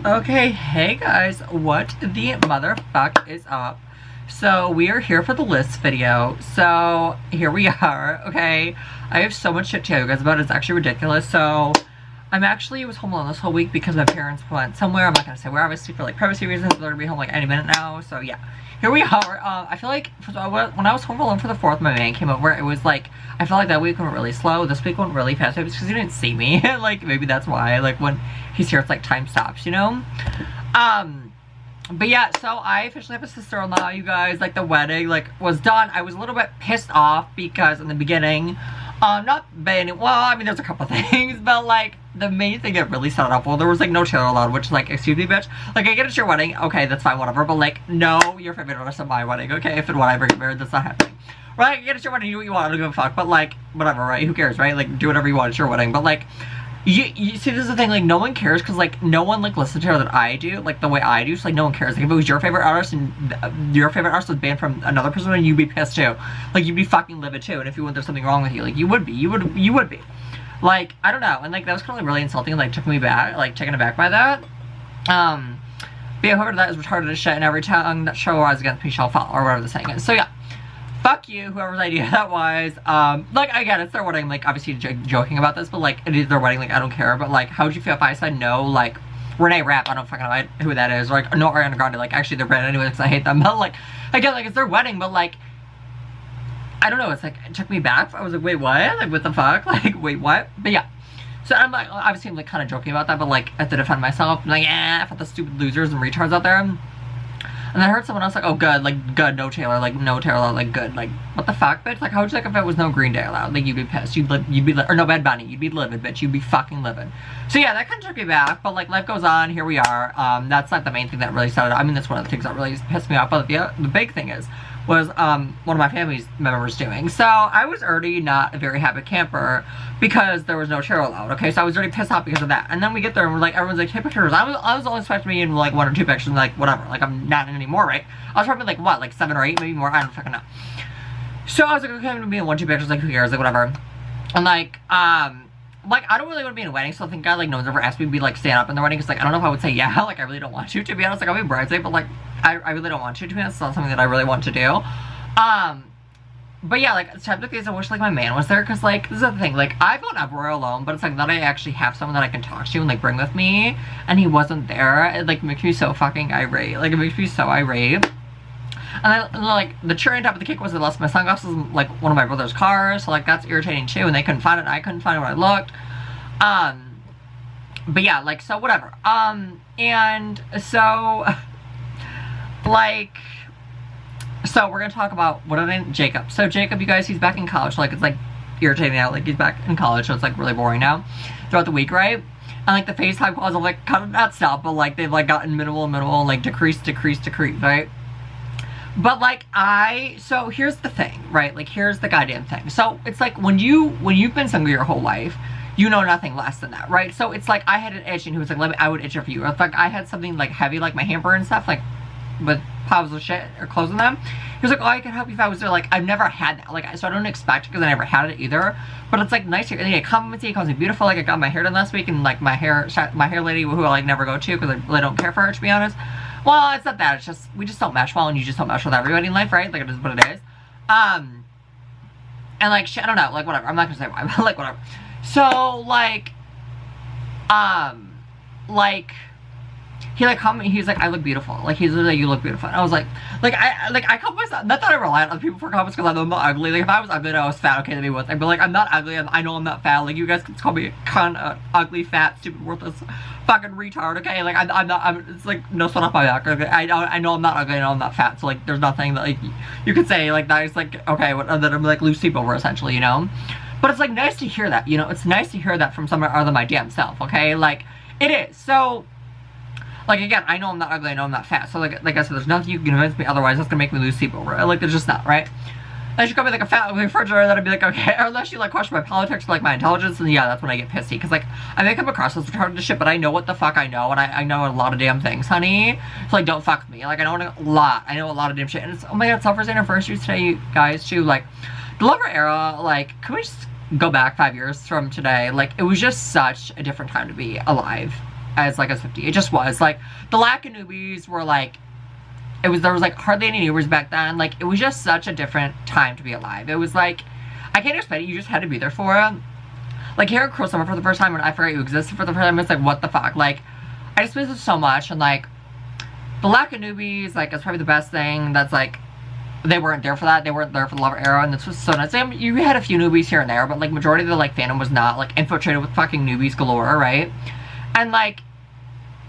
Okay, hey guys, what the motherfuck is up? So we are here for the list video. So here we are, okay? I have so much shit to tell you guys about. It's actually ridiculous. So I was home alone this whole week because my parents went somewhere. I'm not gonna say where, obviously, for like privacy reasons. They're gonna be home like any minute now. So yeah, here we are. I feel like when I was home alone for the 4th, my man came over. It was like I felt like that week went really slow. This week went really fast. Maybe it's because he didn't see me. Like maybe that's why. Like when he's here, it's like time stops, you know. But yeah, so I officially have a sister-in-law, you guys. Like the wedding was done. I was a little bit pissed off because in the beginning, not banning, well, I mean, there's a couple things, but like the main thing that really set it up, well, there was like no trailer allowed, which like, excuse me, bitch. Like, I get it's your wedding, okay, that's fine, whatever, but like, no, your favorite artist at my wedding, okay? If and when I ever get married, that's not happening. Right, I get it's your wedding, you do what you want, I don't give a fuck, but like, whatever, right? Who cares, right? Like, do whatever you want, it's your wedding, but like, you see, this is the thing, like, no one cares, because, like, no one, like, listens to her that I do, like, the way I do, so, like, no one cares. Like, if it was your favorite artist, and your favorite artist was banned from another person, then you'd be pissed, too. Like, you'd be fucking livid, too, and if you went, there's something wrong with you, like, you would be. You would be. Like, I don't know, and, like, that was kind of, like, really insulting, and, like, took me back, like, taken aback by that. But yeah, whoever that is retarded as shit, and every tongue that shall rise against me shall fall, or whatever the saying is. So, yeah. Fuck you, whoever's idea that was. Like, I get it, it's their wedding, like, obviously joking about this, but, like, it is their wedding, like, I don't care, but, like, how would you feel if I said no, like, Renee Rapp, I don't fucking know who that is, or, like, no, Ariana Grande, like, actually, they're banned anyway, because I hate them, but, like, I get, like, it's their wedding, but, like, I don't know, it's, like, it took me back, I was like, wait, what? Like, what the fuck? Like, wait, what? But, yeah. So, I'm, like, obviously, I'm, like, kind of joking about that, but, like, I have to defend myself, I'm like, for the stupid losers and retards out there. And I heard someone else like, oh, good, like, good, no Taylor, like, no Taylor, like, good, like, what the fuck, bitch? Like, how would you like if it was no Green Day allowed? Like, you'd be pissed, you'd be, or no Bad Bunny, you'd be livid, bitch, you'd be fucking livid. So, yeah, that kind of took me back, but, like, life goes on, here we are. That's not the main thing that really started, I mean, that's one of the things that really pissed me off, but the big thing was one of my family's members doing. So, I was already not a very happy camper because there was no chair allowed, okay? So, I was already pissed off because of that. And then we get there and we're like, everyone's like, hey, pictures. I was only expecting to be in, like, 1 or 2 pictures, like, whatever. Like, I'm not in anymore, right? I was probably, like, what, like, 7 or 8, maybe more? I don't fucking know. So, I was like, okay, I'm gonna be in 1 or 2 pictures, like, who cares, like, whatever. And, like, I don't really want to be in a wedding, so thank God, like, no one's ever asked me to be, like, stand up in the wedding, because, like, I don't know if I would say yeah, like, I really don't want to be honest, like, I'll be bridesmaid, but, like, I really don't want to be honest, it's not something that I really want to do. But yeah, like, technically, I wish, like, my man was there, because, like, this is the thing, like, I've gone everywhere alone, but it's, like, that I actually have someone that I can talk to and, like, bring with me, and he wasn't there. It, like, makes me so fucking irate. Like, it makes me so irate. And then, like, the cherry on top of the cake was I lost my sunglasses in, like, one of my brother's cars, so, like, that's irritating, too, and they couldn't find it, and I couldn't find it when I looked. But yeah, like, so, whatever. And so, like... So, we're gonna talk about, Jacob. So, Jacob, you guys, he's back in college. Like, it's, like, irritating now. Like, he's back in college, so it's, like, really boring now. Throughout the week, right? And, like, the FaceTime calls have, like, kind of not stopped, but, like, they've, like, gotten minimal, and, like, decreased, right? But, like, so, here's the thing, right? Like, here's the goddamn thing. So, it's, like, when you've been single your whole life, you know nothing less than that, right? So, it's, like, I had an itch, and he was, like, I would itch it for you. Or, like, I had something, like, heavy, like, my hamper and stuff, like, with piles of shit or clothes in them. He was like, oh, I could help you if I was there. Like, I've never had that. Like, so I don't expect it because I never had it either. But it's, like, nice to hear. And he compliments me. He calls me beautiful. Like, I got my hair done last week. And, like, my hair lady, who I, like, never go to because I really don't care for her, to be honest. Well, it's not that. It's just, we just don't mesh well. And you just don't mesh with everybody in life, right? Like, it is what it is. And, like, shit, I don't know. Like, whatever. I'm not going to say why. But, like, whatever. So, like, he, like, commented, he's like, I look beautiful. Like, he's literally like, you look beautiful. And I was like, I compliment myself. Not that I rely on other people for comments because I'm not ugly. Like, if I was ugly and I was fat, okay, that'd be one thing. But, like, I'm not ugly. I know I'm not fat. Like, you guys can call me a cunt, ugly, fat, stupid, worthless, fucking retard, okay? Like, it's like, no sweat off my back. Okay? I know I'm not ugly. I know I'm not fat. So, like, there's nothing that, like, you could say, like, that is, like, okay, that I'm, like, loose sleep over, essentially, you know? But it's, like, nice to hear that, you know? It's nice to hear that from someone other than my damn self, okay? Like, it is. So... Like, again, I know I'm not ugly, I know I'm not fat, so, like I said, there's nothing you can convince me otherwise that's gonna make me lose sleep over it. Like, there's just not, right? Unless you call me, like, a fat ugly refrigerator, then I'd be like, okay, or unless you, like, question my politics or, like, my intelligence, then yeah, that's when I get pissy, because, like, I may come across as retarded as shit, but I know what the fuck I know, and I know a lot of damn things, honey, so, like, don't fuck with me. Like, I know a lot of damn shit, and it's, oh my god, Selfers anniversary today, you guys, too, like, the Lover era, like, can we just go back 5 years from today? Like, it was just such a different time to be alive. as like a 50. It just was. Like, the lack of newbies were like, there was like hardly any newbies back then. Like, it was just such a different time to be alive. It was like, I can't explain it, you just had to be there for it. Like, hearing Cruel Summer for the first time when I forgot you existed for the first time, it's like, what the fuck? Like, I just miss it so much, and like, the lack of newbies, like, is probably the best thing. That's like, they weren't there for that. They weren't there for the Lover era, and this was so nice. You had a few newbies here and there, but like, majority of the like fandom was not like infiltrated with fucking newbies galore, right? And like,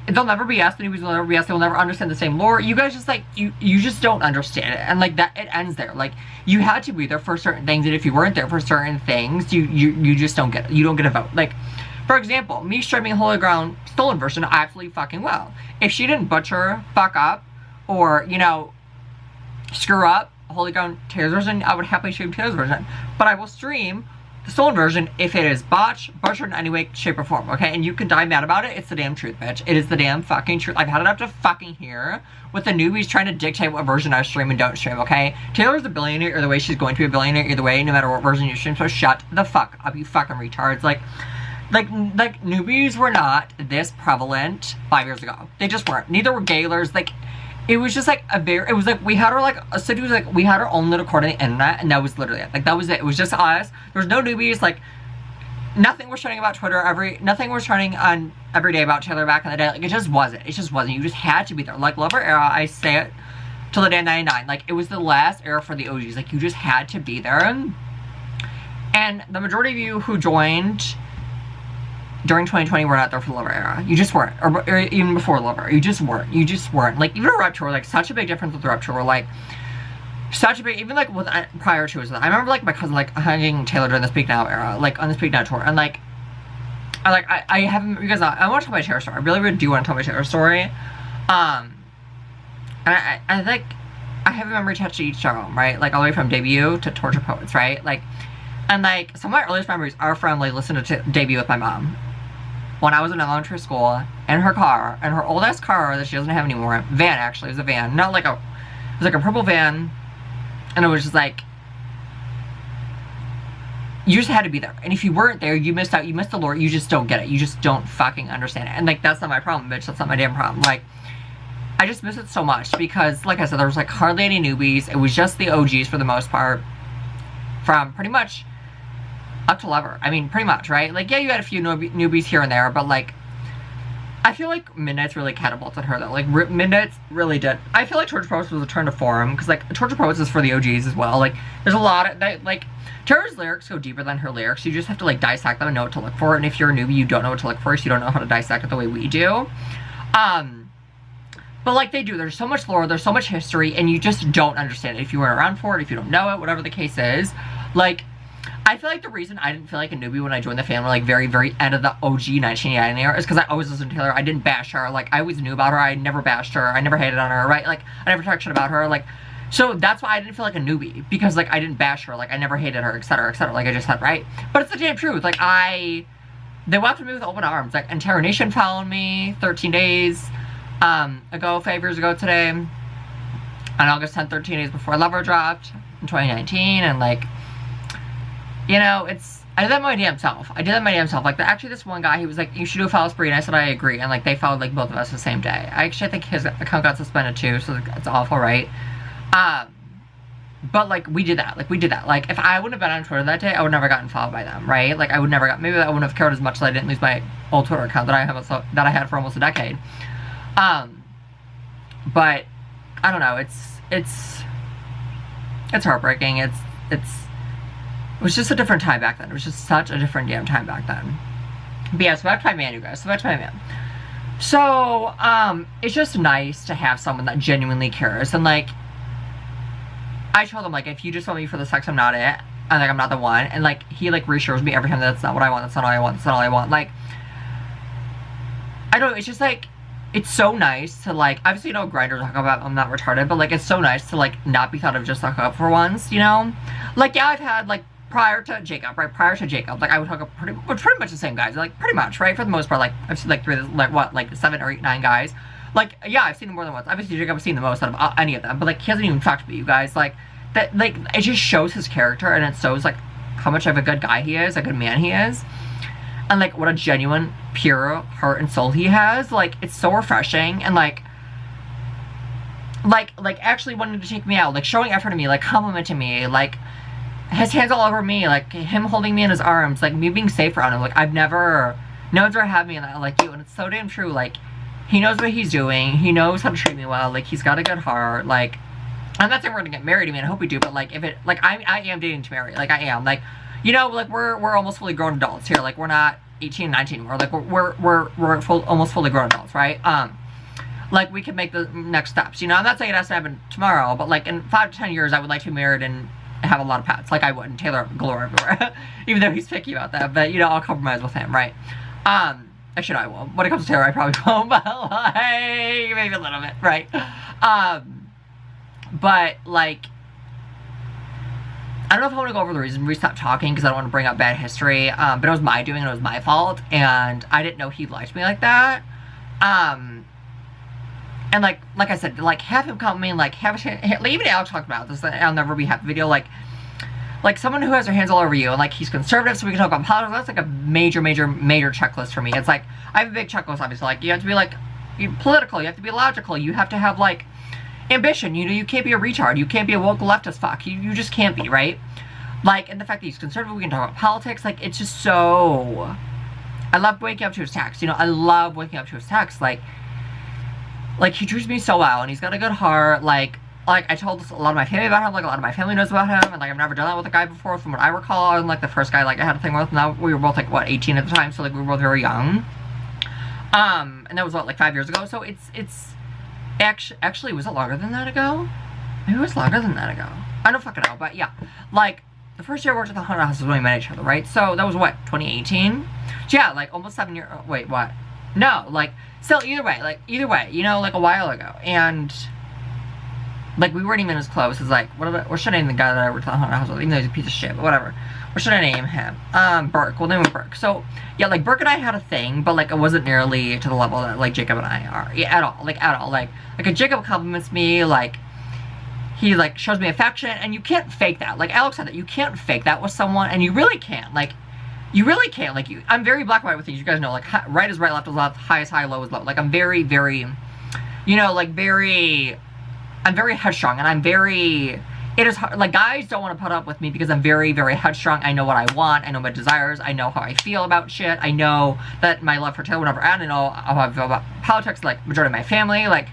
they'll never be us. The newbies will never be us. They will never understand the same lore. You guys just like, you just don't understand it, and like that, it ends there. Like, you had to be there for certain things, and if you weren't there for certain things, you just don't get it. You don't get a vote. Like, for example, me streaming Holy Ground Stolen version absolutely fucking well. If she didn't butcher, fuck up, or, you know, screw up Holy Ground Taylor's version, I would happily stream Taylor's version. But I will stream the Stolen version if it is botched, butchered in any way, shape, or form, okay? And you can die mad about it, it's the damn truth, bitch. It is the damn fucking truth. I've had it up to fucking here with the newbies trying to dictate what version I stream and don't stream, okay? Taylor's a billionaire either way, she's going to be a billionaire either way, no matter what version you stream, so shut the fuck up, you fucking retards. Like newbies were not this prevalent 5 years ago. They just weren't. Neither were Gaylors. Like, it was just like it was like we had our like, a city was like, we had our own little court on the internet, and that was literally it. Like, that was it. It was just us. There was no newbies. Like, nothing was trending about Twitter nothing was trending on every day about Taylor back in the day. Like, it just wasn't. It just wasn't. You just had to be there. Like, Lover era, I say it till the day 99. Like, it was the last era for the OGs. Like, you just had to be there. And the majority of you who joined during 2020 were not there for the Lover era. You just weren't. Or even before Lover. You just weren't. You just weren't. Like, even a Rupture, like, such a big difference with Rupture. Like, such a big, even, like, with, prior to it. I remember, like, my cousin, like, hugging Taylor during the Speak Now era. Like, on the Speak Now tour. And, like, I haven't, you guys know, I want to tell my Taylor story. I really do want to tell my Taylor story. And I think, I have a memory attached to each album, right? Like, all the way from Debut to Torture Poets, right? Like, and, like, some of my earliest memories are from, like, listening to Debut with my mom. When I was in elementary school, in her car, in her old-ass car that she doesn't have anymore, van, actually, it was a van, not like a, it was like a purple van, and it was just like, you just had to be there, and if you weren't there, you missed out, you missed the lore, you just don't get it, you just don't fucking understand it, and like, that's not my problem, bitch, that's not my damn problem. Like, I just miss it so much, because, like I said, there was like hardly any newbies, it was just the OGs for the most part, from pretty much up to Lover. I mean, pretty much, right? Like, yeah, you had a few newbies here and there, but, like, I feel like Midnight's really catapulted her, though. Like, Midnight's really did. I feel like Torture Poets was a turn to form, because, like, Torture Poets is for the OGs as well. Like, there's a lot of, like, Tara's lyrics go deeper than her lyrics. You just have to, like, dissect them and know what to look for, and if you're a newbie, you don't know what to look for, so you don't know how to dissect it the way we do. But, like, they do. There's so much lore, there's so much history, and you just don't understand it if you weren't around for it, if you don't know it, whatever the case is. Like, I feel like the reason I didn't feel like a newbie when I joined the family, like, very, very end of the OG 1989 era is because I always listened to Taylor. I didn't bash her. Like, I always knew about her. I never bashed her. I never hated on her, right? Like, I never talked shit about her. Like, so that's why I didn't feel like a newbie. Because, like, I didn't bash her. Like, I never hated her, etc., etc., like I just said, right? But it's the damn truth. Like, they welcomed me with open arms. Like, and Terror Nation followed me 13 days ago, 5 years ago today. On August 10th, 13 days before Lover dropped in 2019. And, like, you know, I did that my damn self. Like, actually, this one guy, he was like, you should do a follow spree, and I said, I agree, and, like, they followed, like, both of us the same day. I think his account got suspended, too, so it's awful, right? But, like, we did that. Like, if I wouldn't have been on Twitter that day, I would never gotten followed by them, right? Like, maybe I wouldn't have cared as much as I didn't lose my old Twitter account that I had for almost a decade. But, I don't know, it's heartbreaking, it was just a different time back then. It was just such a different damn time back then. But yeah, so back to my man, you guys. So, it's just nice to have someone that genuinely cares. And, like, I told him, like, if you just want me for the sex, I'm not it. And, like, I'm not the one. And, like, he, like, reassures me every time that's not what I want, that's not all I want, that's not all I want. Like, I don't know, it's just, like, it's so nice to, like, obviously, you know, Grindr talk about I'm not retarded, but, like, it's so nice to, like, not be thought of just hook up for once, you know? Like, yeah, I've had, like, prior to Jacob, like, I would hook up pretty much the same guys, like, pretty much, right? For the most part, like, I've seen, like, 7 or 8, 9 guys. Like, yeah, I've seen them more than once. Obviously, Jacob has seen the most out of any of them, but, like, he hasn't even talked to me, you guys. Like, that, like, it just shows his character, and it shows, like, how much of a good guy he is, a good man he is. and like what a genuine, pure heart and soul he has. Like, it's so refreshing, and like actually wanting to take me out, like showing effort to me, like complimenting me, like his hands all over me, like him holding me in his arms, like me being safe around him. Like, no one's ever had me in that like you, and it's so damn true. Like, he knows what he's doing, he knows how to treat me well, like he's got a good heart. Like, I'm not saying we're gonna get married, I mean, I hope we do, but like, if it, like, I am dating to marry, like I am, like, you know, like we're almost fully grown adults here, like we're not 18, 19 anymore, like we're almost fully grown adults, right? Like, we can make the next steps, you know. I'm not saying it has to happen tomorrow, but like in 5 to 10 years, I would like to be married and have a lot of pets, like I would, and Taylor galore everywhere. Even though he's picky about that, but you know, I'll compromise with him, right? Actually, no, I won't. When it comes to Taylor, I probably won't, but like, maybe a little bit, right? But like, I don't know if I want to go over the reason we stopped talking, because I don't want to bring up bad history, but it was my doing, and it was my fault, and I didn't know he liked me like that. And like I said, like, have him come in, like, even Alex talked about this, I'll never be happy video, like someone who has their hands all over you, and like, he's conservative, so we can talk about politics. That's like a major checklist for me. It's like, I have a big checklist, obviously. Like, you have to be like, political, you have to be logical, you have to have like ambition, you know, you can't be a retard, you can't be a woke leftist fuck, you just can't be, right? Like, and the fact that he's conservative, we can talk about politics, like, it's just so, I love waking up to his text, you know, I love waking up to his text, like, he treats me so well, and he's got a good heart, like, I told a lot of my family about him, like, a lot of my family knows about him, and, like, I've never done that with a guy before, from what I recall, and, like, the first guy, like, I had a thing with, now, we were both, like, what, 18 at the time, so, like, we were both very young, and that was, what, like, 5 years ago, so it's, actually, was it longer than that ago? Maybe it was longer than that ago, I don't fucking know, but, yeah, like, the first year I worked at the haunted house was when we met each other, right, so, that was, what, 2018? So, yeah, like, almost 7 years, oh, wait, what? No, like, still, either way, you know, like, a while ago, and, like, we weren't even as close as, like, what should I name the guy that I worked at the haunted house with, even though he's a piece of shit, but whatever, what should I name him? Burke, we'll name him Burke. So, yeah, like, Burke and I had a thing, but, like, it wasn't nearly to the level that, like, Jacob and I are, yeah, at all, like, if Jacob compliments me, like, he, like, shows me affection, and you can't fake that, like, Alex said that, you can't fake that with someone, and you really can't, like, you really can't, like, I'm very black and white with things, you guys know, like, right is right, left is left, high is high, low is low, like, I'm very, you know, like, I'm very headstrong, and I'm very, it is hard, like, guys don't want to put up with me because I'm very, headstrong. I know what I want, I know my desires, I know how I feel about shit, I know that my love for Taylor will never end, I know how I feel about politics, like, majority of my family, like,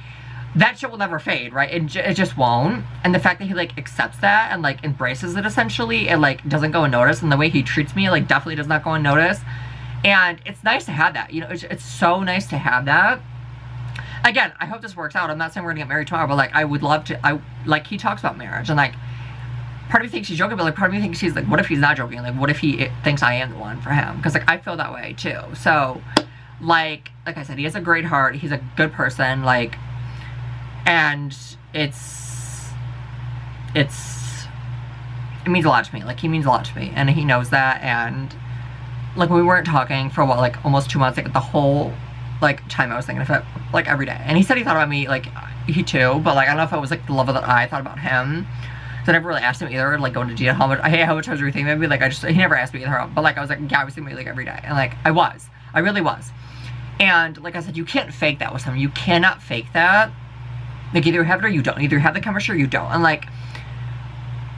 that shit will never fade, right? It just won't, and the fact that he, like, accepts that, and, like, embraces it, essentially, and, like, doesn't go unnoticed, and the way he treats me, like, definitely does not go unnoticed, and it's nice to have that, you know, it's so nice to have that. Again, I hope this works out. I'm not saying we're gonna get married tomorrow, but, like, I would love to, like, he talks about marriage, and, like, part of me thinks he's joking, but, like, part of me thinks he's, like, what if he's not joking? Like, what if he thinks I am the one for him? Because, like, I feel that way, too. So, like I said, he has a great heart, he's a good person, like, and it means a lot to me, like, he means a lot to me, and he knows that, and, like, we weren't talking for, what, like, almost 2 months, like, the whole, like, time I was thinking of it, like, every day, and he said he thought about me, like, he too, but, like, I don't know if it was, like, the level that I thought about him, so I never really asked him either, like, going to detail how much times were you thinking, maybe, like, he never asked me either, but, like, I was like, yeah, I was thinking about you, like, every day, and, like, I really was, and, like I said, you can't fake that with someone, you cannot fake that. Like, either you have it or you don't. Either you have the chemistry or you don't. And, like,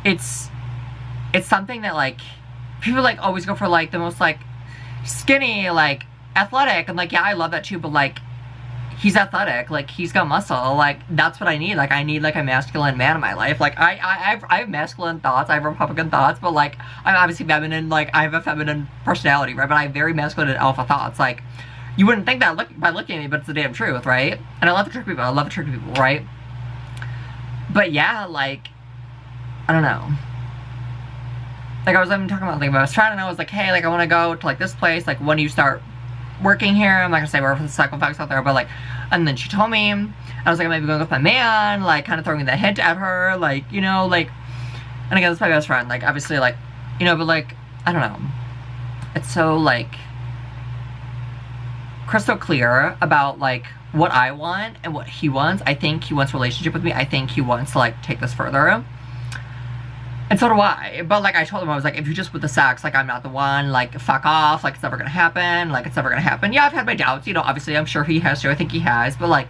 it's something that, like, people, like, always go for, like, the most, like, skinny, like, athletic. And, like, yeah, I love that too, but, like, he's athletic. Like, he's got muscle. Like, that's what I need. Like, I need, like, a masculine man in my life. Like, I have masculine thoughts. I have Republican thoughts. But, like, I'm obviously feminine. Like, I have a feminine personality, right? But I have very masculine and alpha thoughts. Like, you wouldn't think that by looking at me, but it's the damn truth, right? And I love to trick people. I love to trick people, right? But yeah, like, I don't know. Like, I was even talking about, like, I was trying, and I was like, hey, like, I want to go to, like, this place. Like, when do you start working here? I'm not going to say where for the Cyclofax out there, but, like, and then she told me, I was like, I might be going with my man, like, kind of throwing the hint at her, like, you know, like, and again, that's my best friend, like, obviously, like, you know, but, like, I don't know. It's so, like, crystal clear about, like, what I want and what he wants. I think he wants a relationship with me. I think he wants to, like, take this further. And so do I. But, like, I told him, I was like, if you just with the sex, like, I'm not the one. Like, fuck off. Like, it's never gonna happen. Like, it's never gonna happen. Yeah, I've had my doubts. You know, obviously, I'm sure he has too. I think he has. But, like,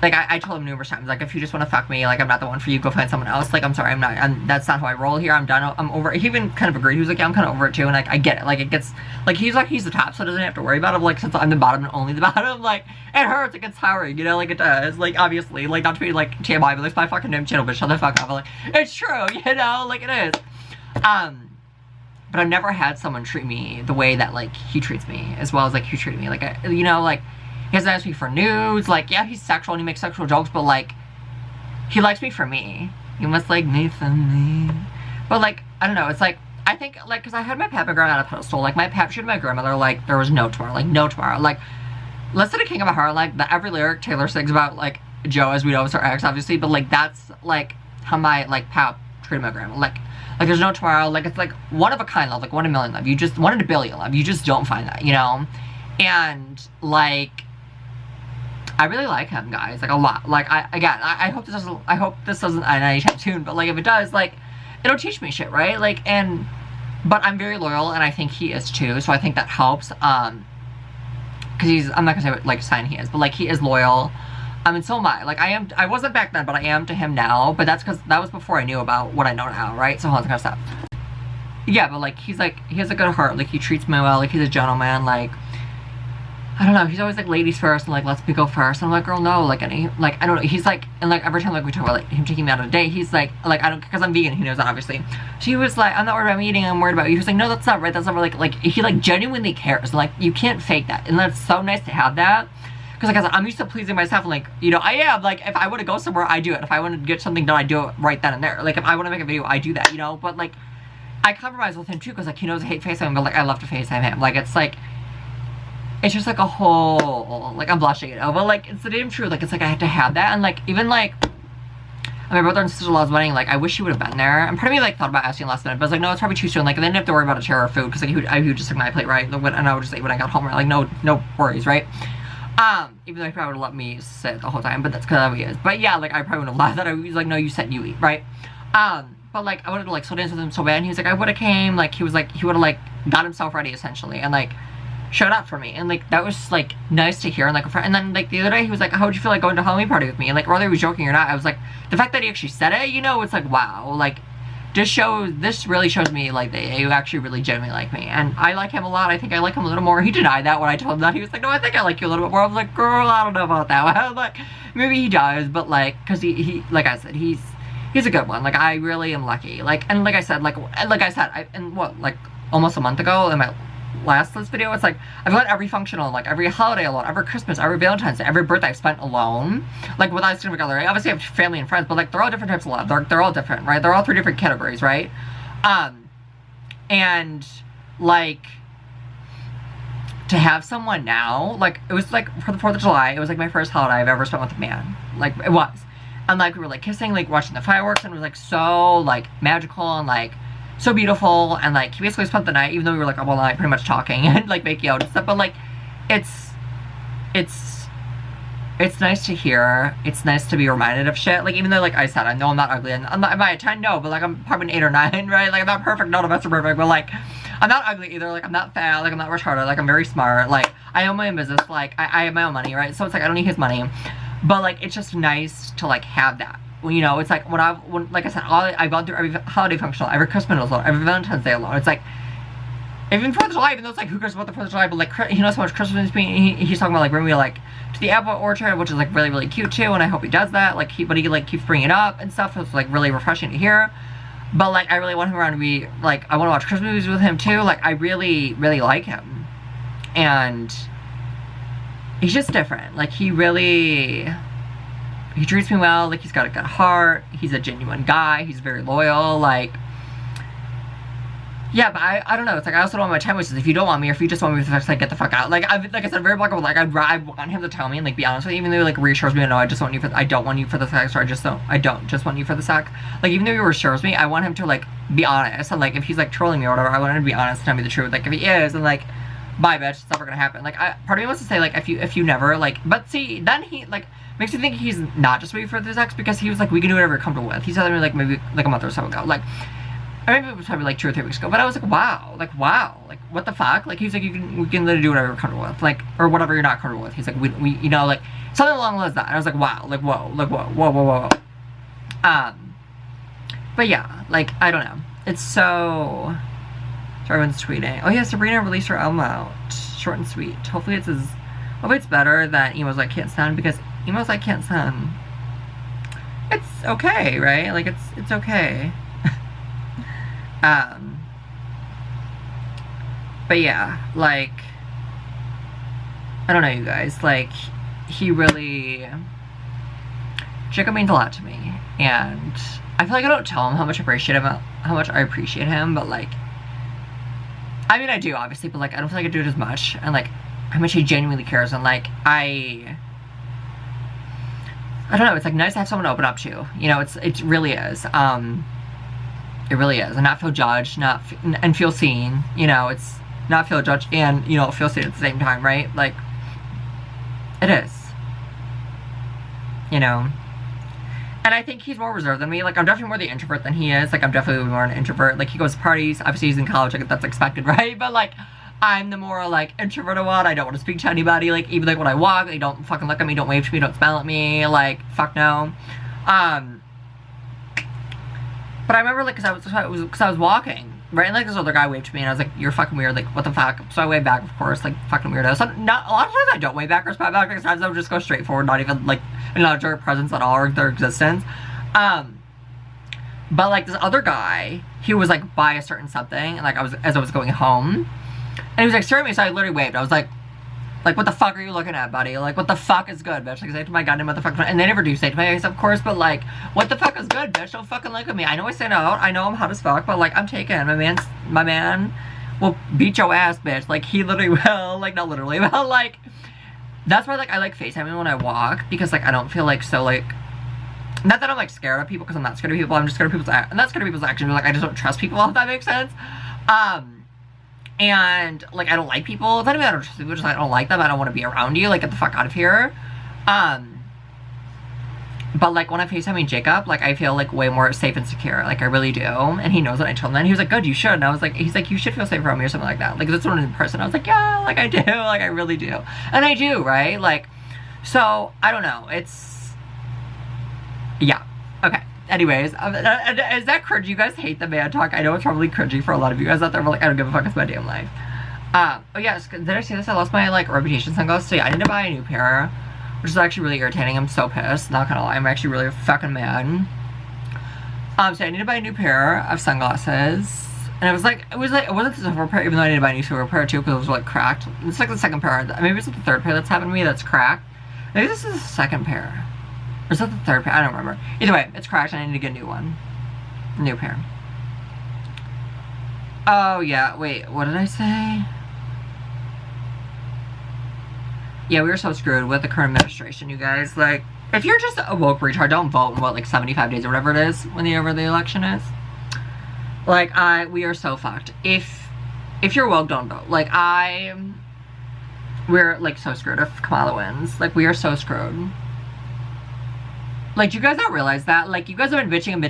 I told him numerous times, like, if you just want to fuck me, like, I'm not the one for you, go find someone else. Like, I'm sorry, that's not how I roll here. I'm done. I'm over it. He even kind of agreed. He was like, yeah, I'm kind of over it too. And, like, I get it. Like, it gets, like, he's the top, so he doesn't have to worry about it. Like, since I'm the bottom and only the bottom, like, it hurts. It gets tiring, you know? Like, it does. Like, obviously. Like, not to be, like, TMI, but it's my fucking name channel, but shut the fuck up. Like, it's true, you know? Like, it is. But I've never had someone treat me the way that, like, he treats me, as well as, like, he treated me. Like, you know, like, he doesn't ask me for nudes. Like, yeah, he's sexual and he makes sexual jokes, but, like, he likes me for me. You must like me for me. But, like, I don't know. It's, like, I think, like, because I had my pap and grandma on a pedestal. Like, my pap treated my grandmother like there was no tomorrow. Like, no tomorrow. Like, listen to King of My Heart. Like, every lyric Taylor sings about, like, Joe, as we know, is her ex, obviously. But, like, that's, like, how my, like, pap treated my grandma. Like, there's no tomorrow. Like, it's, like, one of a kind love. Like, 1 in a million love. You just, 1 in a billion love. You just don't find that, you know? And, like, I really like him, guys, like, a lot. Like, I hope this doesn't end anytime soon, but, like, if it does, like, it'll teach me shit, right? Like, but I'm very loyal, and I think he is too, so I think that helps, because I'm not gonna say what, like, sign he is, but, like, he is loyal, and so am I. Like, I wasn't back then, but I am to him now, but that's because that was before I knew about what I know now, right? So hold on, I gotta stop. Yeah, but, like, he has a good heart, like, he treats me well, like, he's a gentleman, like, I don't know, he's always like, ladies first, and like, lets me go first. And I'm like, girl, no, like, I don't know, he's like, and like, every time like we talk about like him taking me out on a date, he's like, I don't, because I'm vegan, he knows that, obviously. So he was like, I'm not worried about me eating, I'm worried about you. He was like, no, that's not right, that's not really, like, he like genuinely cares. Like, you can't fake that, and that's so nice to have that. Because like I said, I'm used to pleasing myself, and like, you know, I am, like, if I want to go somewhere, I do it. If I want to get something done, I do it right then and there. Like, if I want to make a video, I do that, you know, but like, I compromise with him too, because like, he knows I hate FaceTime, but like, I love to FaceTime him. Like, it's like, it's just like a whole, like, I'm blushing, you know, but like, it's the damn truth. Like, it's like I had to have that, and like, even like, at my brother and sister-in-law's wedding, like, I wish he would have been there. And part of me like thought about asking last minute, but I was like, no, it's probably too soon. Like, I didn't have to worry about a chair or food, because like, he would just take my plate, right? And I would just eat when I got home, right? Like, no worries, right? Even though he probably would have let me sit the whole time, but that's because of how he is. But yeah, like, I probably would have lied that. I was like, no, you sit and you eat, right? But like, I wanted to like slow dance with him so bad, and he was like, I would have came, like, he would have like got himself ready essentially, and like showed up for me, and like, that was like nice to hear. And like, and then like the other day he was like, how would you feel like going to a Halloween party with me? And like, whether he was joking or not, I was like, the fact that he actually said it, you know, it's like, wow, like, this really shows me like that you actually really genuinely like me, and I like him a lot. I think I like him a little more. He denied that when I told him that. He was like, no, I think I like you a little bit more. I was like, girl, I don't know about that. I was like, maybe he does, but like, because he like I said, he's a good one. Like, I really am lucky. Like, and like I said, like almost a month ago in my last list video, it's like, I've got every function alone, like every holiday alone, every Christmas, every Valentine's Day, every birthday I've spent alone, like without a significant other. I obviously have family and friends, but like, they're all different types of love. They're all different, right? They're all 3 different categories, right? And like, to have someone now, like, it was like for the 4th of July, it was like my first holiday I've ever spent with a man. Like, it was. And like, we were like kissing, like watching the fireworks, and it was like so like magical and like so beautiful. And like, he basically spent the night, even though we were like up all night pretty much talking and like making out and stuff, but like, it's nice to hear. It's nice to be reminded of shit. Like, even though, like I said, I know I'm not ugly, and am I a 10? No, but like, I'm probably an 8 or 9, right? Like, I'm not perfect, none of us are perfect, but like, I'm not ugly either. Like, I'm not fat, like, I'm not retarded, like, I'm very smart. Like, I own my own business, like, I have my own money, right? So it's like, I don't need his money, but like, it's just nice to like have that. You know, it's like, like I said, I've gone through every holiday function, every Christmas alone, every Valentine's Day alone. It's like, even 4th of July, even though it's like, who cares about the 4th of July, but like, he knows how much Christmas means. He's talking about like bringing me like to the apple orchard, which is like really, really cute too, and I hope he does that. Like, but he like keeps bringing it up and stuff, so it's like really refreshing to hear. But like, I really want him around to be like, I want to watch Christmas movies with him too. Like, I really, really like him, and he's just different. Like, he treats me well. Like, he's got a good heart. He's a genuine guy. He's very loyal. Like, yeah, but I don't know. It's like, I also don't want my time wasted. If you don't want me, or if you just want me to like, get the fuck out. Like, like I said, very black and white. Like, I want him to tell me and like be honest with me, even though he like reassures me, no, I don't want you for the sex, or I don't just want you for the sex. Like, even though he reassures me, I want him to like be honest, and like, if he's like trolling me or whatever, I want him to be honest and tell me the truth. Like, if he is, and like, bye bitch, it's never gonna happen. Like, part of me wants to say, like, if you never, like, but see, then he, like, makes me think he's not just waiting for this ex, because he was like, we can do whatever you're comfortable with. He said to me, like, maybe, like, a month or so ago, like, or maybe it was probably, like, 2 or 3 weeks ago, but I was like, wow, like, what the fuck? Like, he's like, we can literally do whatever you're comfortable with, like, or whatever you're not comfortable with. He's like, we you know, like, something along those lines. And I was like, wow, like, whoa, like, whoa. But yeah, like, I don't know. It's so... Everyone's tweeting. Oh yeah, Sabrina released her album out. Short and sweet. Hopefully it's better than Emo's I Can't Stand, because Emo's I Can't Stand, it's okay, right? Like, it's okay. But yeah, like, I don't know, you guys, like, he really... Jacob means a lot to me, and I feel like I don't tell him how much I appreciate him, but, like, I mean, I do, obviously, but, like, I don't feel like I do it as much, and, like, how much he genuinely cares, and, like, I don't know, it's, like, nice to have someone to open up to, you know, it really is, it really is, and not feel judged, and feel seen, you know, it's not feel judged and, you know, feel seen at the same time, right? Like, it is, you know. And I think he's more reserved than me. Like, I'm definitely more the introvert than he is. Like, I'm definitely more an introvert. Like, he goes to parties. Obviously, he's in college. Like, that's expected, right? But, like, I'm the more, like, introverted one. I don't want to speak to anybody. Like, even, like, when I walk, they don't fucking look at me, don't wave to me, don't smile at me. Like, fuck no. But I remember, like, because I was walking, right? And, like, this other guy waved to me, and I was like, you're fucking weird. Like, what the fuck? So I waved back, of course. Like, fucking weirdo. So, a lot of times I don't wave back or smile back. Because sometimes I would just go straight forward, not even, like, acknowledge their presence at all or their existence. But, like, this other guy, he was, like, by a certain something, and, like, as I was going home, and he was, like, staring at me, so I literally waved. I was like, what the fuck are you looking at, buddy? Like, what the fuck is good, bitch? Like, say to my goddamn motherfucker, and they never do say to my face, of course, but, like, what the fuck is good, bitch? Don't fucking look at me. I know I stand out, I know I'm hot as fuck, but, like, I'm taken. My man will beat your ass, bitch. Like, he literally will, like, not literally, but, like, that's why, like, I like FaceTiming when I walk, because, like, I don't feel, like, so, like, not that I'm, like, scared of people, because I'm not scared of people, I'm just scared of people's actions, like, I just don't trust people, if that makes sense. And, like, I don't like people. It's not even that I don't trust people, just like, I don't like them. I don't want to be around you. Like, get the fuck out of here. But, like, when I'm FaceTiming Jacob, like, I feel, like, way more safe and secure. Like, I really do. And he knows that. I told him that. And he was like, good, you should. And I was like, he's like, you should feel safe around me or something like that. Like, that's one in person. I was like, yeah, like, I do. Like, I really do. And I do, right? Like, so, I don't know. It's, yeah. Okay. Anyways, is that cringy? You guys hate the man talk. I know it's probably cringy for a lot of you guys out there, but, like, I don't give a fuck. It's my damn life. Oh, yes. Did I say this? I lost my, like, reputation sunglasses. So, yeah, I need to buy a new pair, which is actually really irritating. I'm so pissed. Not gonna lie. I'm actually really fucking mad. So, I need to buy a new pair of sunglasses. And it wasn't the silver pair, even though I need to buy a new silver pair, too, because it was, like, cracked. It's, like, the second pair. Maybe it's the third pair that's happened to me that's cracked. Maybe this is the second pair. Or is that the third pair? I don't remember. Either way, it's cracked and I need to get a new one. New pair. Oh, yeah. Wait, what did I say? Yeah, we were so screwed with the current administration, you guys. Like, if you're just a woke retard, don't vote in, what, like, 75 days or whatever it is when the election is. Like, we are so fucked. If you're woke, don't vote. Like, we're, like, so screwed if Kamala wins. Like, we are so screwed. Like, do you guys not realize that? Like, you guys have been bitching and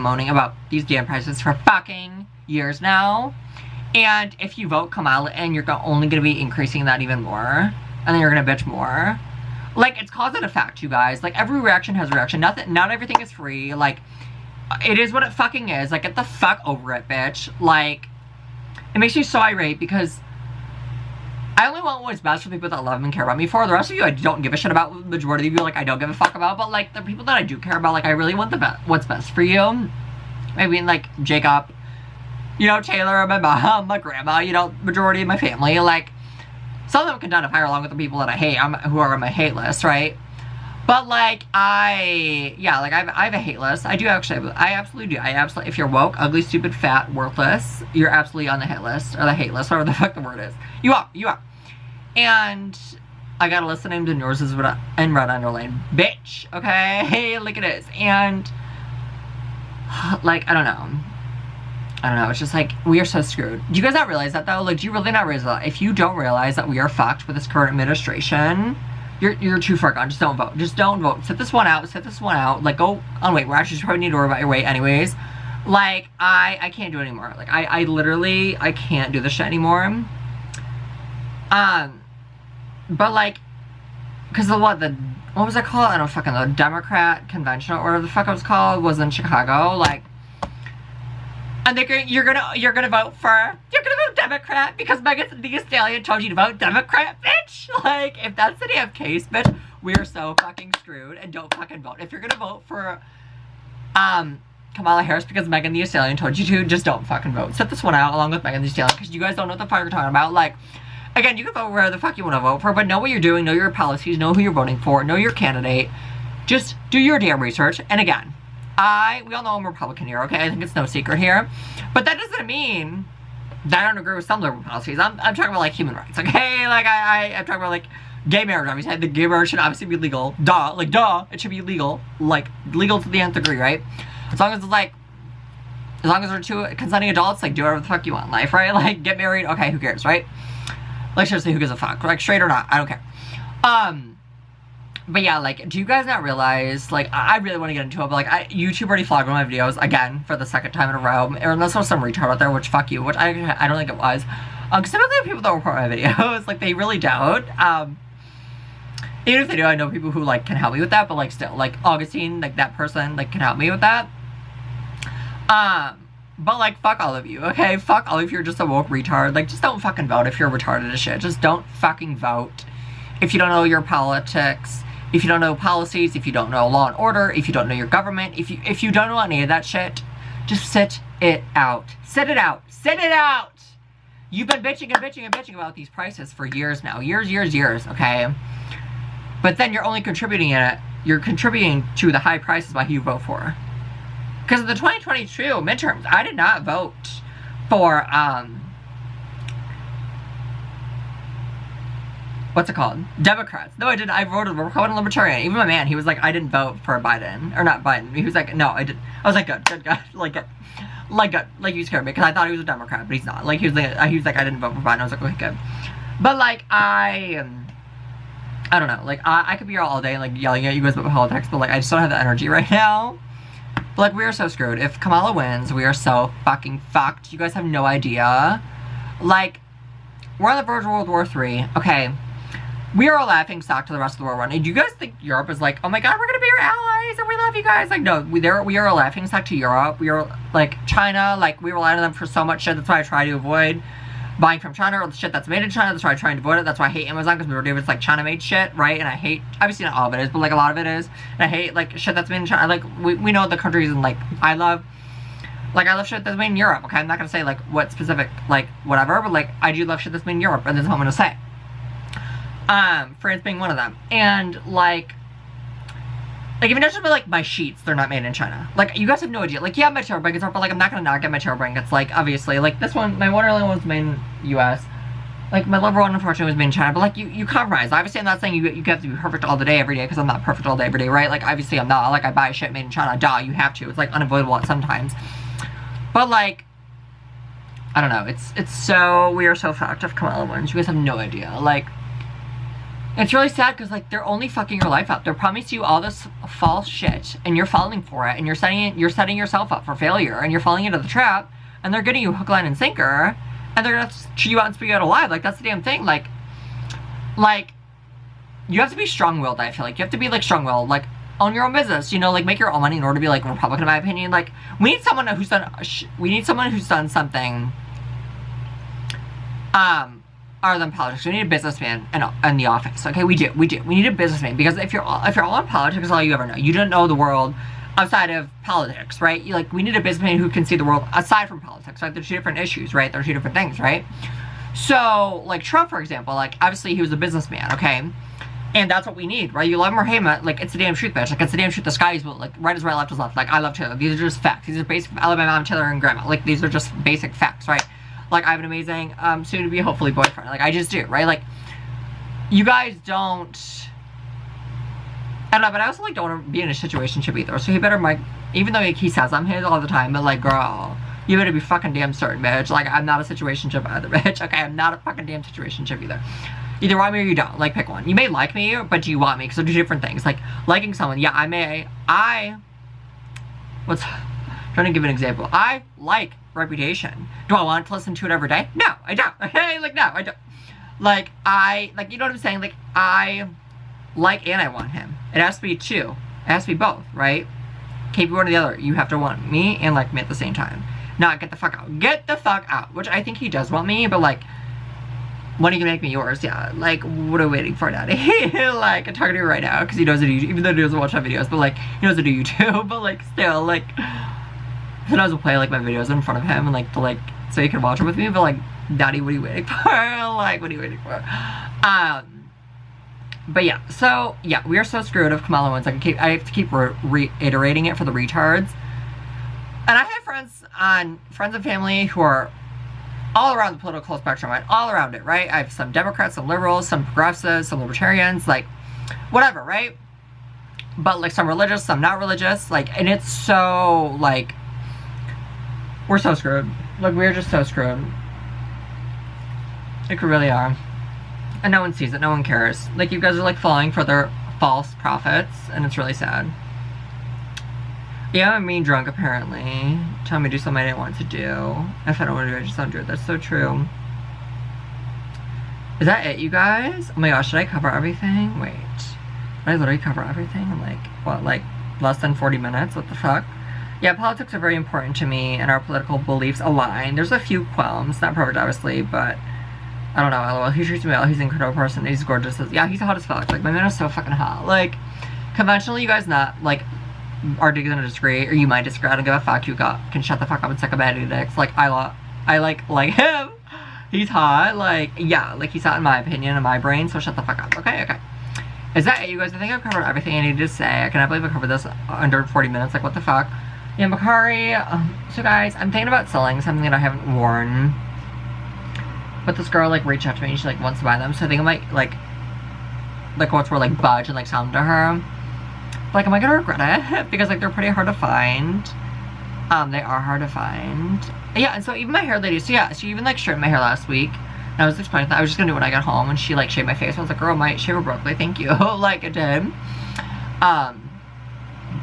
moaning about these damn prices for fucking years now. And if you vote Kamala in, you're only going to be increasing that even more. And then you're going to bitch more. Like, it's cause and effect, you guys. Like, every reaction has a reaction. Not everything is free. Like, it is what it fucking is. Like, get the fuck over it, bitch. Like, it makes me so irate because I only want what's best for people that love and care about me. For the rest of you, I don't give a shit about. The majority of you, like, I don't give a fuck about. But, like, the people that I do care about, like, I really want what's best for you. I mean, like, Jacob, you know, Taylor, my mom, my grandma, you know, majority of my family. Like, some of them can identify along with the people that I hate, who are on my hate list, right? But, like, I have a hate list. I absolutely do. If you're woke, ugly, stupid, fat, worthless, you're absolutely on the hit list, or the hate list, whatever the fuck the word is. You are. And I got a list of names, and yours is in red underline. Bitch, okay? Like, it is. And, like, I don't know. I don't know, it's just like, we are so screwed. Do you guys not realize that though? Like, do you really not realize that? If you don't realize that we are fucked with this current administration, you're too far gone. Just don't vote. Just don't vote. Sit this one out. Sit this one out. Like, go on weight. We're actually probably need to worry about your weight anyways. Like, I can't do it anymore. Like, I literally, I can't do this shit anymore. But like, because what was it called? I don't fucking know. Democrat convention or whatever the fuck it was called was in Chicago. Like, and you're gonna vote Democrat because Megan Thee Stallion told you to vote Democrat, bitch. Like, if that's the damn case, bitch, we're so fucking screwed. And don't fucking vote. If you're gonna vote for Kamala Harris because Megan Thee Stallion told you to, just don't fucking vote. Set this one out along with Megan Thee Stallion because you guys don't know what the fuck you're talking about. Like, again, you can vote wherever the fuck you want to vote for, but know what you're doing, know your policies, know who you're voting for, know your candidate. Just do your damn research. And again, we all know I'm Republican here, okay? I think it's no secret here. But that doesn't mean that I don't agree with some liberal policies. I'm talking about, like, human rights, okay? Like, I'm talking about, like, gay marriage, obviously. The gay marriage should obviously be legal. Duh. Like, duh. It should be legal. Like, legal to the nth degree, right? As long as it's, like, as long as they're two consenting adults, like, do whatever the fuck you want in life, right? Like, get married, okay, who cares, right? Like, seriously, who gives a fuck? Like, straight or not, I don't care. But yeah, like, do you guys not realize, like, I really want to get into it, but, like, YouTube already flagged one of my videos, again, for the second time in a row, or unless there was some retard out there, which, fuck you, which I don't think it was, because I don't think people don't report my videos, like, they really don't, even if they do, I know people who, like, can help me with that, but, like, still, like, Augustine, like, that person, like, can help me with that, but, like, fuck all of you, okay, fuck all of you, you're just a woke retard, like, just don't fucking vote if you're retarded as shit, just don't fucking vote if you don't know your politics. If you don't know policies, if you don't know law and order, if you don't know your government, if you don't know any of that shit, just sit it out. Sit it out. Sit it out! You've been bitching and bitching and bitching about these prices for years now. Years, okay? But then you're only contributing you're contributing to the high prices by who you vote for. Because of the 2022 midterms, I did not vote for, what's it called? Democrats. No, I didn't. I voted Republican Libertarian. Even my man, he was like, I didn't vote for Biden. Or not Biden. He was like, no, I didn't. I was like, good. Like, good. Like, good. Like, you scared me. Because I thought he was a Democrat, but he's not. Like, he was like, I didn't vote for Biden. I was like, okay, good. But, like, I don't know. Like, I could be here all day, like, yelling at you guys about politics, but, like, I just don't have the energy right now. But, like, we are so screwed. If Kamala wins, we are so fucking fucked. You guys have no idea. Like, we're on the verge of World War III. Okay. We are a laughing stock to the rest of the world. And do you guys think Europe is like, oh my god, we're gonna be your allies and we love you guys? Like, no, we are a laughing stock to Europe. We are, like, China, like, we rely on them for so much shit. That's why I try to avoid buying from China or the shit that's made in China. That's why I try and avoid it. That's why I hate Amazon, because majority of it's, like, China-made shit, right? And I hate, obviously not all of it is, but, like, a lot of it is. And I hate, like, shit that's made in China. Like, we know the countries and, like, I love shit that's made in Europe, okay? I'm not gonna say, like, what specific, like, whatever, but, like, I do love shit that's made in Europe, and that's what I'm gonna say. France being one of them. And, like, even just about, like, my sheets, they're not made in China. Like, you guys have no idea. Like, yeah, my chair blankets are, but, like, I'm not gonna not get my chair blankets. Like, obviously, like, this one, my Wonderland one's made in US. Like, my Lover one, unfortunately, was made in China. But, like, you compromise. Obviously, I'm not saying you have to be perfect all the day, every day, because I'm not perfect all day, every day, right? Like, obviously, I'm not. Like, I buy shit made in China. Duh, you have to. It's, like, unavoidable sometimes. But, like, I don't know. It's so, we are so fucked if Kamala wins. You guys have no idea. Like, it's really sad because, like, they're only fucking your life up. They're promising you all this false shit, and you're falling for it, and you're setting yourself up for failure, and you're falling into the trap, and they're getting you hook, line, and sinker, and they're gonna cheat you out and spit you out alive. Like, that's the damn thing. Like, you have to be strong-willed, I feel like. You have to be, like, strong-willed. Like, own your own business, you know, like, make your own money in order to be, like, Republican, in my opinion. Like, we need someone who's done something, other than politics. We need a businessman in the office. Okay, we do. We need a businessman, because if you're all in politics, that's all you ever know. You don't know the world outside of politics, right? We need a businessman who can see the world aside from politics. Like, there's two different issues, right? There's two different things, right? So, like, Trump, for example, like, obviously he was a businessman, okay? And that's what we need, right? You love him or hate him, like, it's the damn truth, bitch. Like, it's the damn truth. The sky is blue. Like, right is right, left is left. Like, I love Taylor. These are just facts. These are basic. I love my mom, Taylor, and grandma. Like, these are just basic facts, right? Like, I have an amazing, soon-to-be, hopefully, boyfriend. Like, I just do, right? Like, you guys don't... I don't know, but I also, like, don't want to be in a situationship either. So he better, like, even though, like, he says I'm his all the time, but, like, girl, You better be fucking damn certain, bitch. Like, I'm not a situationship either, bitch. Okay, I'm not a fucking damn situationship either. Either want me or you don't. Like, pick one. You may like me, but do you want me? Because they're two different things. Like, liking someone, yeah, what's... trying to give an example. I like Reputation. Do I want to listen to it every day? No, I don't. Okay? Like, no, I don't. Like, you know what I'm saying? Like, I like and I want him. It has to be two. It has to be both, right? Can't be one or the other. You have to want me and like me at the same time. Not get the fuck out. Get the fuck out. Which I think he does want me, but like, when are you gonna make me yours? Yeah, like, what are we waiting for, daddy? Like, I'm talking to you right now, because he knows how to do YouTube, even though he doesn't watch my videos, but like, he knows how to do YouTube, but like, still, like, sometimes I'll play like my videos in front of him, and like, so he can watch them with me, but like, daddy, what are you waiting for? Like, what are you waiting for? But yeah, so, yeah, we are so screwed if Kamala wins. I have to keep reiterating it for the retards. And I have friends and family who are all around the political spectrum, right? All around it, right? I have some Democrats, some liberals, some progressives, some libertarians, like, whatever, right? But, like, some religious, some not religious, like, and it's so, like, we're so screwed. Like, we're just so screwed. Like, we really are. And no one sees it, no one cares. Like, you guys are, like, falling for their false prophets, and it's really sad. Yeah, I'm mean drunk, apparently. Tell me to do something I didn't want to do. If I don't want to do it, I just don't do it. That's so true. Is that it, you guys? Oh my gosh, should I cover everything? Wait. Did I literally cover everything in, like, what, like, less than 40 minutes? What the fuck? Yeah, politics are very important to me, and our political beliefs align. There's a few qualms. Not perfect, obviously, but I don't know, lol. He treats me well. He's an incredible person. He's gorgeous. Yeah, he's hot as fuck. Like, my man is so fucking hot. Like, conventionally, you guys not, like, are gonna disagree, or you might disagree. I don't give a fuck. You can shut the fuck up and suck a bad dicks. Like, I like him. He's hot. Like, yeah, like, he's hot in my opinion, in my brain, so shut the fuck up. Okay, okay. Is that it, you guys? I think I've covered everything I needed to say. I cannot believe I covered this under 40 minutes. Like, what the fuck? Yeah, Bakari. So, guys, I'm thinking about selling something that I haven't worn. But this girl, like, reached out to me and she, like, wants to buy them. So I think I might, like once we're, like, budge and, like, sell them to her. Like, am I gonna regret it? Because, like, they're pretty hard to find. They are hard to find. Yeah, and so even my hair lady, so yeah, she even, like, straightened my hair last week. And I was explaining that I was just gonna do it when I got home, and she, like, shaved my face. I was like, girl, my shaver broke, like, thank you. Like, it did.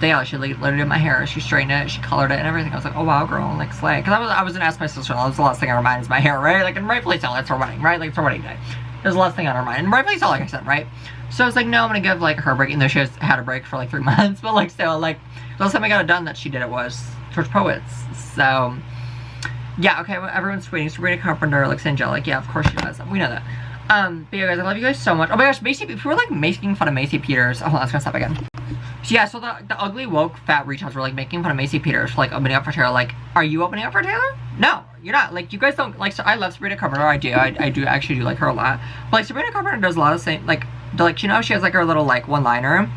Yeah, she, like, literally did my hair. She straightened it, she colored it and everything. I was like, oh, wow, girl, like, slay. Because I was gonna ask my sister-in-law, that was the last thing on her mind is my hair, right? Like, and rightfully so, it's her wedding, right? Like, it's her wedding day. There's the last thing on her mind. And rightfully so, like I said, right? So I was like, no, I'm gonna give, like, her a break, even though she had a break for, like, 3 months. But, like, still, like, the last time I got it done that she did it was Torch Poets. So, yeah, okay, well, everyone's tweeting. Sabrina Carpenter looks angelic. Yeah, of course she does. We know that. But yeah, guys, I love you guys so much. Oh my gosh, Macy, people were, like, making fun of Macy Peters. Oh, hold on, I was gonna stop again. So, yeah, so the ugly, woke, fat retards were, like, making fun of Macy Peters for, like, opening up for Taylor. Like, are you opening up for Taylor? No, you're not. Like, you guys don't, like, so I love Sabrina Carpenter. I do. I do actually do like her a lot. But, like, Sabrina Carpenter does a lot of the same, like, you know, she has, like, her little, like, one-liner.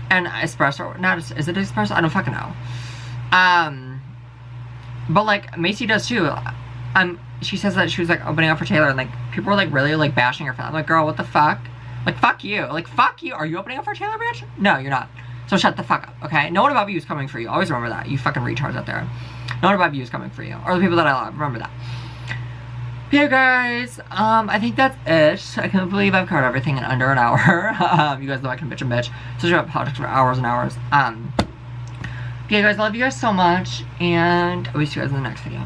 And espresso, not, is it espresso? I don't fucking know. But, like, Macy does, too. She says that she was, like, opening up for Taylor, and, like, people were, like, really, like, bashing her for that. I'm like, girl, what the fuck? Like, fuck you. Like, fuck you. Are you opening up for Taylor, bitch? No, you're not. So shut the fuck up, okay? No one above you is coming for you. Always remember that, you fucking retards out there. No one above you is coming for you. Or the people that I love. Remember that. But yeah, guys, I think that's it. I can't believe I've covered everything in under an hour. You guys know I can bitch and bitch. So about politics for hours and hours. But yeah, guys, I love you guys so much. And I'll see you guys in the next video.